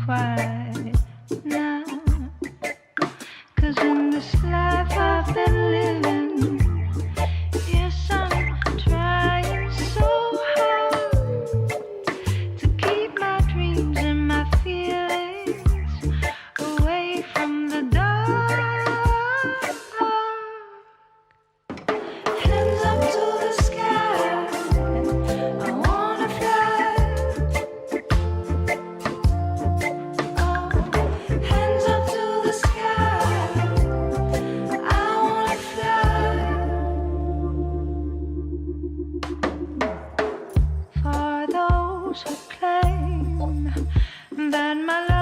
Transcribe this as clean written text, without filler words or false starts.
quite now. 'Cause in this life I've been living, yes, I'm trying so hard to keep my dreams and my feelings away from the dark. Hands up to the sky, I wanna fly. Oh, hands up to the sky, I wanna fly. For those who claim that my love